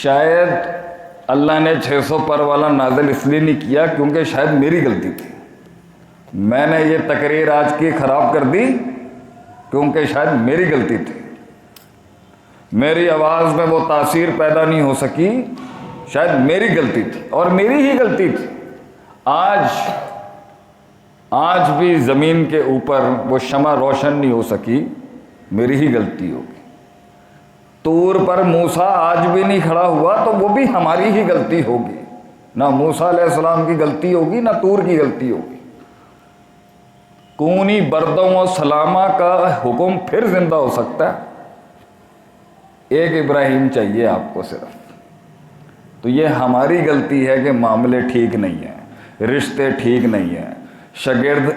شاید اللہ نے 600 پر والا نازل اس لیے نہیں کیا کیونکہ شاید میری غلطی تھی. میں نے یہ تقریر آج کی خراب کر دی کیونکہ شاید میری غلطی تھی. میری آواز میں وہ تاثیر پیدا نہیں ہو سکی، شاید میری غلطی تھی اور میری ہی غلطی تھی. آج بھی زمین کے اوپر وہ شمع روشن نہیں ہو سکی، میری ہی غلطی ہوگی. طور پر موسیٰ آج بھی نہیں کھڑا ہوا تو وہ بھی ہماری ہی غلطی ہوگی. نہ موسیٰ علیہ السلام کی غلطی ہوگی نہ طور کی غلطی ہوگی. کونی بردوں و سلامہ کا حکم پھر زندہ ہو سکتا ہے. ایک ابراہیم چاہیے آپ کو صرف. تو یہ ہماری غلطی ہے کہ معاملے ٹھیک نہیں ہیں، رشتے ٹھیک نہیں ہیں، شاگرد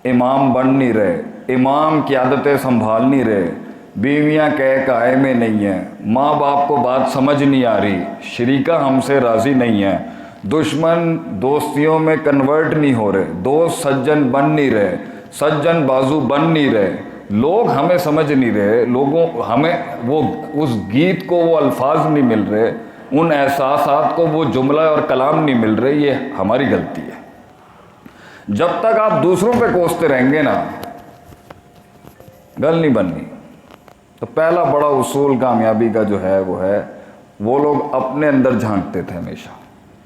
امام بن نہیں رہے، امام قیادتیں سنبھال نہیں رہے، بیویاں قائم میں نہیں ہیں، ماں باپ کو بات سمجھ نہیں آ رہی، شریکہ ہم سے راضی نہیں ہیں، دشمن دوستیوں میں کنورٹ نہیں ہو رہے، دوست سجن بن نہیں رہے، سجن بازو بن نہیں رہے، لوگ ہمیں سمجھ نہیں رہے، لوگوں ہمیں وہ اس گیت کو وہ الفاظ نہیں مل رہے، ان احساسات کو وہ جملہ اور کلام نہیں مل رہے. یہ ہماری غلطی ہے. جب تک آپ دوسروں پہ کوستے رہیں گے نا گل نہیں بننی. تو پہلا بڑا اصول کامیابی کا جو ہے وہ لوگ اپنے اندر جھانکتے تھے ہمیشہ،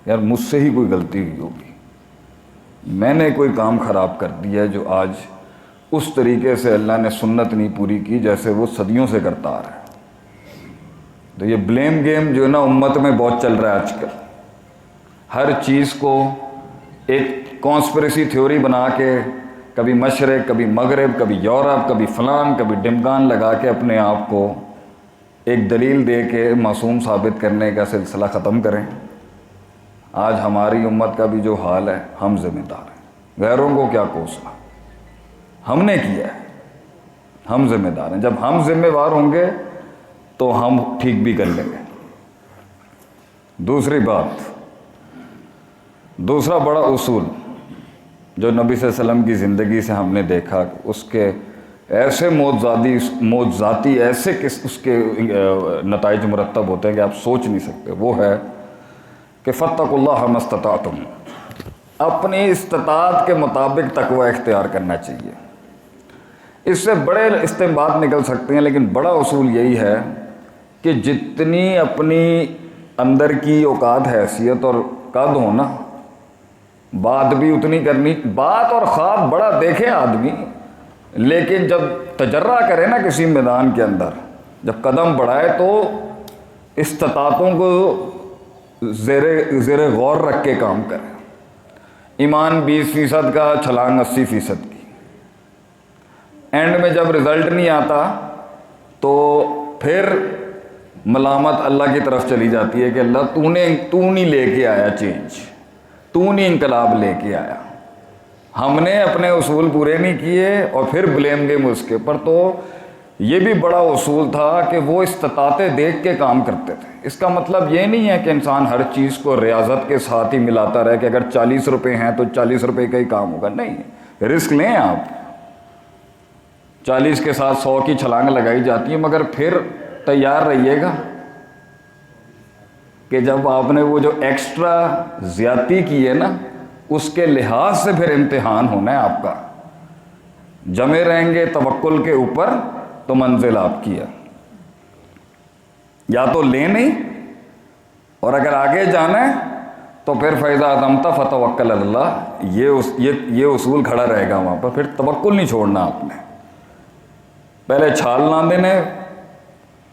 یار مجھ سے ہی کوئی غلطی ہوئی ہوگی، میں نے کوئی کام خراب کر دیا ہے جو آج اس طریقے سے اللہ نے سنت نہیں پوری کی جیسے وہ صدیوں سے کرتا آ رہا ہے. تو یہ بلیم گیم جو ہے نا امت میں بہت چل رہا ہے آج کل. ہر چیز کو ایک کانسپریسی تھیوری بنا کے کبھی مشرق، کبھی مغرب، کبھی یورپ، کبھی فلان، کبھی ڈمکان لگا کے اپنے آپ کو ایک دلیل دے کے معصوم ثابت کرنے کا سلسلہ ختم کریں. آج ہماری امت کا بھی جو حال ہے، ہم ذمہ دار ہیں. غیروں کو کیا کوسنا، ہم نے کیا ہے، ہم ذمہ دار ہیں. جب ہم ذمہ دار ہوں گے تو ہم ٹھیک بھی کر لیں گے. دوسری بات، دوسرا بڑا اصول جو نبی صلی اللہ علیہ وسلم کی زندگی سے ہم نے دیکھا، اس کے ایسے موجزاتی ایسے اس کے نتائج مرتب ہوتے ہیں کہ آپ سوچ نہیں سکتے. وہ ہے کہ فاتقوا اللہ ما استطعتم، اپنی استطاعت کے مطابق تقوی اختیار کرنا چاہیے. اس سے بڑے استنباط نکل سکتے ہیں، لیکن بڑا اصول یہی ہے کہ جتنی اپنی اندر کی اوقات، حیثیت اور قد ہو نا، بات بھی اتنی کرنی. بات اور خواب بڑا دیکھے آدمی، لیکن جب تجرہ کرے نا کسی میدان کے اندر، جب قدم بڑھائے تو استطاعتوں کو زیر غور رکھ کے کام کرے. ایمان 20% کا، چھلانگ 80% کی. اینڈ میں جب رزلٹ نہیں آتا تو پھر ملامت اللہ کی طرف چلی جاتی ہے کہ اللہ تو نہیں لے کے آیا چینج، تو نہیں انقلاب لے کے آیا. ہم نے اپنے اصول پورے نہیں کیے اور پھر بلیم گیم اس کے پر. تو یہ بھی بڑا اصول تھا کہ وہ استطاعتیں دیکھ کے کام کرتے تھے. اس کا مطلب یہ نہیں ہے کہ انسان ہر چیز کو ریاضت کے ساتھ ہی ملاتا رہے کہ اگر 40 روپے ہیں تو 40 روپے کا ہی کام ہوگا. نہیں، رسک لیں آپ. 40 کے ساتھ 100 کی چھلانگ لگائی جاتی ہے، مگر پھر تیار رہیے گا کہ جب آپ نے وہ جو ایکسٹرا زیادتی کی ہے نا، اس کے لحاظ سے پھر امتحان ہونا ہے آپ کا. جمے رہیں گے توکل کے اوپر تو منزل آپ کی ہے. یا تو لیں نہیں، اور اگر آگے جانا ہے تو پھر فَإِذَا عَزَمْتَ فَتَوَكَّلْ عَلَى اللَّهِ. یہ اصول کھڑا رہے گا وہاں پر. پھر توکل نہیں چھوڑنا آپ نے. پہلے چھال نہ دینے،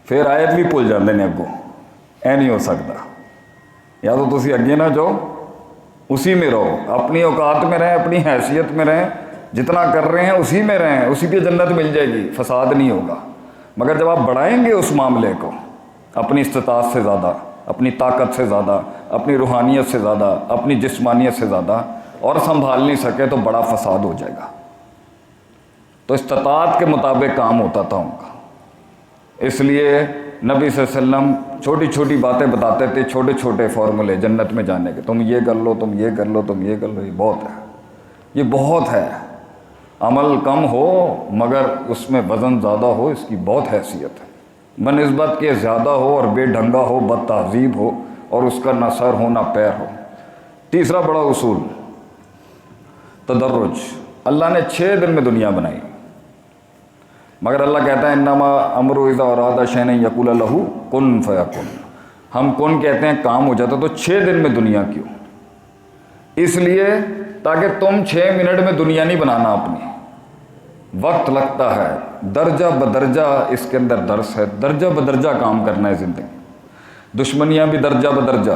پھر آیت بھی بھول جاندے نے اگوں. اے نہیں ہو سکتا. یا تو تسی اگے نہ جاؤ، اسی میں رہو، اپنی اوقات میں رہیں، اپنی حیثیت میں رہیں، جتنا کر رہے ہیں اسی میں رہیں، اسی پہ جنت مل جائے گی، فساد نہیں ہوگا. مگر جب آپ بڑھائیں گے اس معاملے کو اپنی استطاعت سے زیادہ، اپنی طاقت سے زیادہ، اپنی روحانیت سے زیادہ، اپنی جسمانیت سے زیادہ، اور سنبھال نہیں سکے تو بڑا فساد ہو جائے گا. تو استطاعت کے مطابق کام ہوتا تھا ان کا. اس لیے نبی صلی اللہ علیہ وسلم چھوٹی چھوٹی باتیں بتاتے تھے، چھوٹے چھوٹے فارمولے جنت میں جانے کے. تم یہ کر لو، تم یہ کر لو، تم یہ کر لو. یہ بہت ہے، یہ بہت ہے. عمل کم ہو مگر اس میں وزن زیادہ ہو، اس کی بہت حیثیت ہے. بنسبت کے زیادہ ہو اور بے ڈھنگا ہو، بد تہذیب ہو اور اس کا نہ سر ہو نہ پیر ہو۔ تیسرا بڑا اصول تدرج۔ اللہ نے 6 دن میں دنیا بنائی، مگر اللہ کہتا ہے انما امرہ اذا اراد شیئا ان یقول لہ کن فیکن۔ ہم کن کہتے ہیں کام ہو جاتا، تو 6 دن میں دنیا کیوں؟ اس لیے تاکہ تم 6 منٹ میں دنیا نہیں بنانا اپنی، وقت لگتا ہے، درجہ بدرجہ اس کے اندر درس ہے، درجہ بدرجہ کام کرنا ہے زندگی، دشمنیاں بھی درجہ بدرجہ،